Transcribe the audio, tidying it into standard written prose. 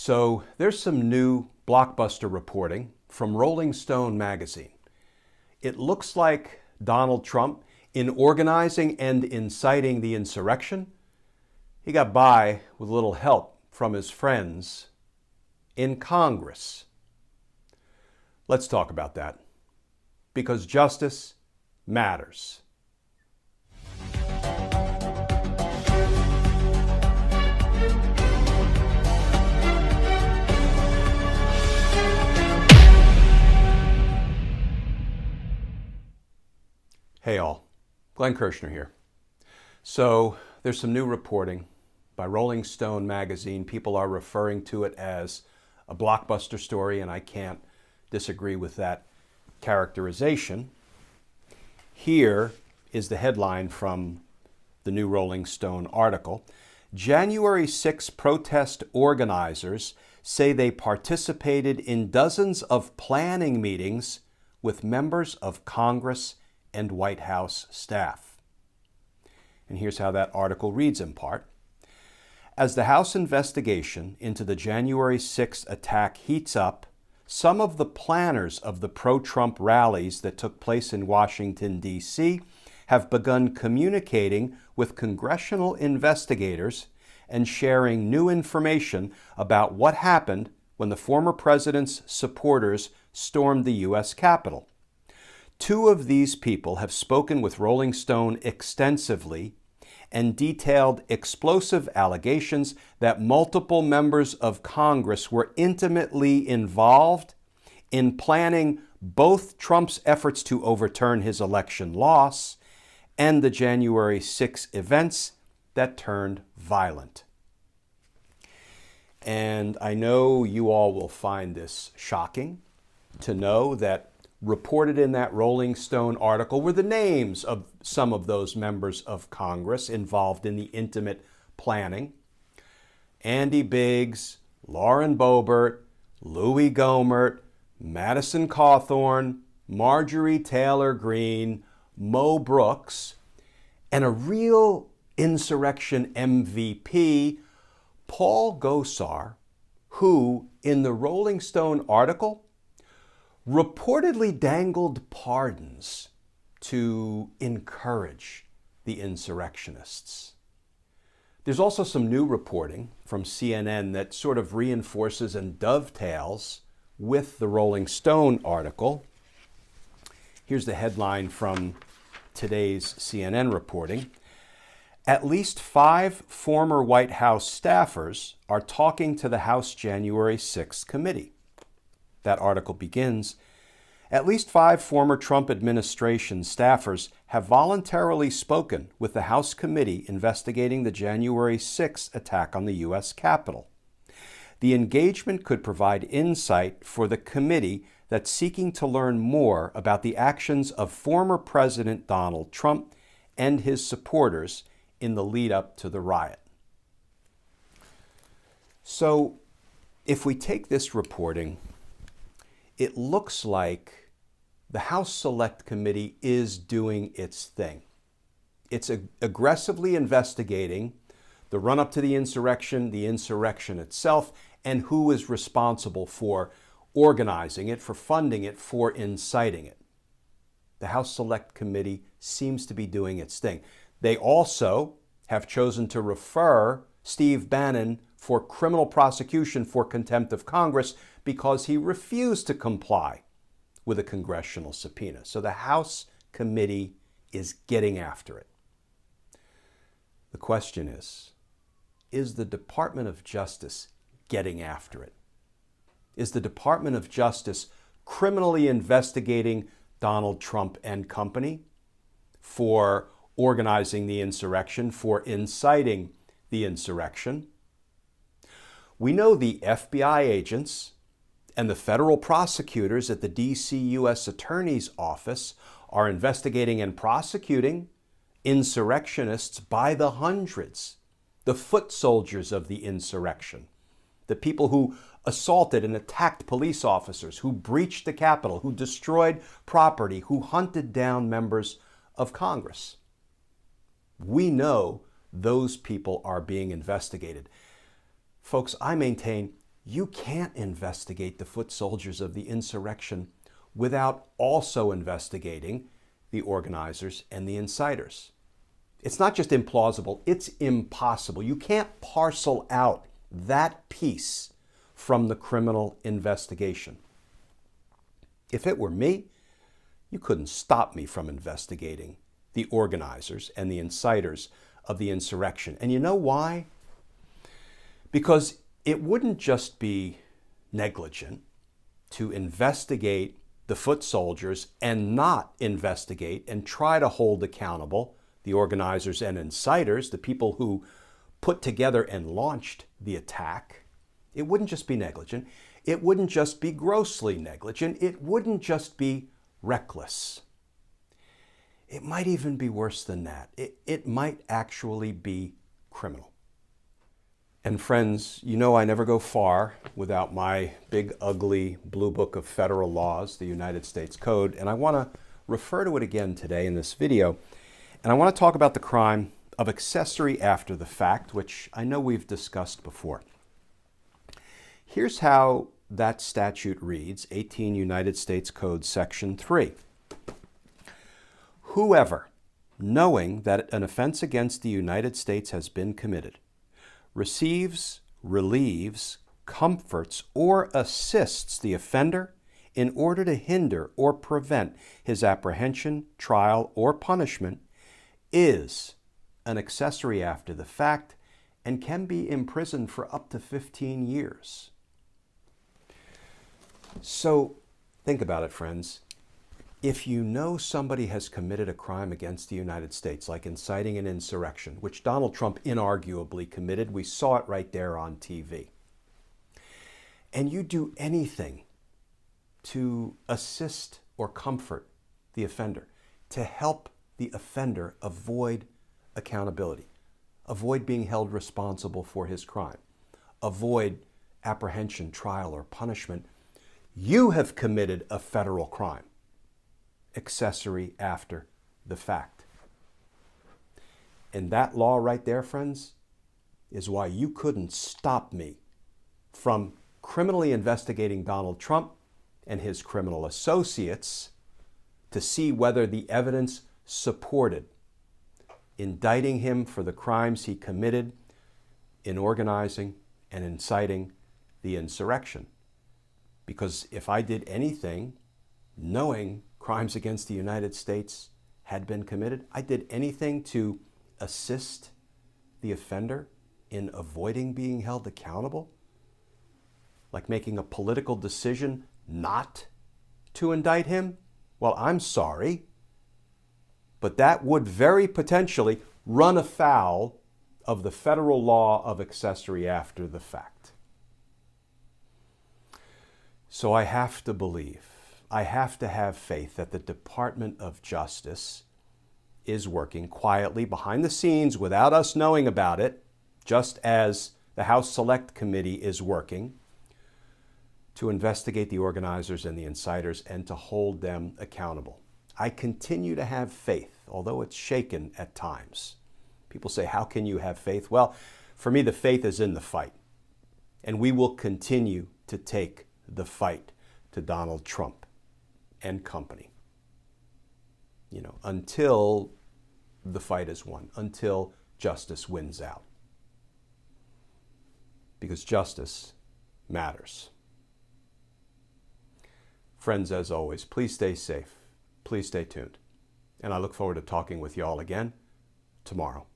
So there's some new blockbuster reporting from Rolling Stone magazine. It looks like Donald Trump, in organizing and inciting the insurrection, he got by with a little help from his friends in Congress. Let's talk about that, because justice matters. Hey all, Glenn Kirshner here. So there's some new reporting by Rolling Stone magazine. People are referring to it as a blockbuster story, and I can't disagree with that characterization. Here is the headline from the new Rolling Stone article. January 6 protest organizers say they participated in dozens of planning meetings with members of Congress and White House staff. And here's how that article reads in part. As the House investigation into the January 6 attack heats up, some of the planners of the pro-Trump rallies that took place in Washington, D.C. have begun communicating with congressional investigators and sharing new information about what happened when the former president's supporters stormed the U.S. Capitol. Two of these people have spoken with Rolling Stone extensively and detailed explosive allegations that multiple members of Congress were intimately involved in planning both Trump's efforts to overturn his election loss and the January 6 events that turned violent. And I know you all will find this shocking to know that reported in that Rolling Stone article were the names of some of those members of Congress involved in the intimate planning. Andy Biggs, Lauren Boebert, Louis Gohmert, Madison Cawthorn, Marjorie Taylor Greene, Mo Brooks, and a real insurrection MVP, Paul Gosar, who, in the Rolling Stone article, reportedly dangled pardons to encourage the insurrectionists. There's also some new reporting from CNN that sort of reinforces and dovetails with the Rolling Stone article. Here's the headline from today's CNN reporting. At least 5 former White House staffers are talking to the House January 6th committee. That article begins, at least 5 former Trump administration staffers have voluntarily spoken with the House committee investigating the January 6th attack on the U.S. Capitol. The engagement could provide insight for the committee that's seeking to learn more about the actions of former President Donald Trump and his supporters in the lead up to the riot. So, if we take this reporting, it looks like the House Select Committee is doing its thing. It's aggressively investigating the run-up to the insurrection itself, and who is responsible for organizing it, for funding it, for inciting it. The House Select Committee seems to be doing its thing. They also have chosen to refer Steve Bannon for criminal prosecution for contempt of Congress because he refused to comply with a congressional subpoena. So the House committee is getting after it. The question is the Department of Justice getting after it? Is the Department of Justice criminally investigating Donald Trump and company for organizing the insurrection, for inciting the insurrection? We know the FBI agents and the federal prosecutors at the D.C. U.S. Attorney's Office are investigating and prosecuting insurrectionists by the hundreds, the foot soldiers of the insurrection, the people who assaulted and attacked police officers, who breached the Capitol, who destroyed property, who hunted down members of Congress. We know those people are being investigated. Folks, I maintain You can't investigate the foot soldiers of the insurrection without also investigating the organizers and the inciters. It's not just implausible, it's impossible. You can't parcel out that piece from the criminal investigation. If it were me, you couldn't stop me from investigating the organizers and the inciters of the insurrection. And you know why? Because it wouldn't just be negligent to investigate the foot soldiers and not investigate and try to hold accountable the organizers and inciters, the people who put together and launched the attack. It wouldn't just be negligent. It wouldn't just be grossly negligent. It wouldn't just be reckless. It might even be worse than that. It might actually be criminal. And friends, you know I never go far without my big, ugly blue book of federal laws, the United States Code, and I want to refer to it again today in this video. And I want to talk about the crime of accessory after the fact, which I know we've discussed before. Here's how that statute reads, 18 United States Code, Section 3. Whoever, knowing that an offense against the United States has been committed, receives, relieves, comforts, or assists the offender in order to hinder or prevent his apprehension, trial, or punishment is an accessory after the fact and can be imprisoned for up to 15 years. So think about it, friends. If you know somebody has committed a crime against the United States, like inciting an insurrection, which Donald Trump inarguably committed, we saw it right there on TV, and you do anything to assist or comfort the offender, to help the offender avoid accountability, avoid being held responsible for his crime, avoid apprehension, trial, or punishment, you have committed a federal crime. Accessory after the fact. And that law right there, friends, is why you couldn't stop me from criminally investigating Donald Trump and his criminal associates to see whether the evidence supported indicting him for the crimes he committed in organizing and inciting the insurrection. Because if I did anything knowing crimes against the United States had been committed, I did anything to assist the offender in avoiding being held accountable, like making a political decision not to indict him, well, I'm sorry, but that would very potentially run afoul of the federal law of accessory after the fact. So I have to believe, I have to have faith that the Department of Justice is working quietly behind the scenes without us knowing about it, just as the House Select Committee is working to investigate the organizers and the inciters and to hold them accountable. I continue to have faith, although it's shaken at times. People say, how can you have faith? Well, for me, the faith is in the fight. And we will continue to take the fight to Donald Trump and company, until the fight is won, until justice wins out. Because justice matters. Friends, as always, please stay safe. Please stay tuned. And I look forward to talking with you all again tomorrow.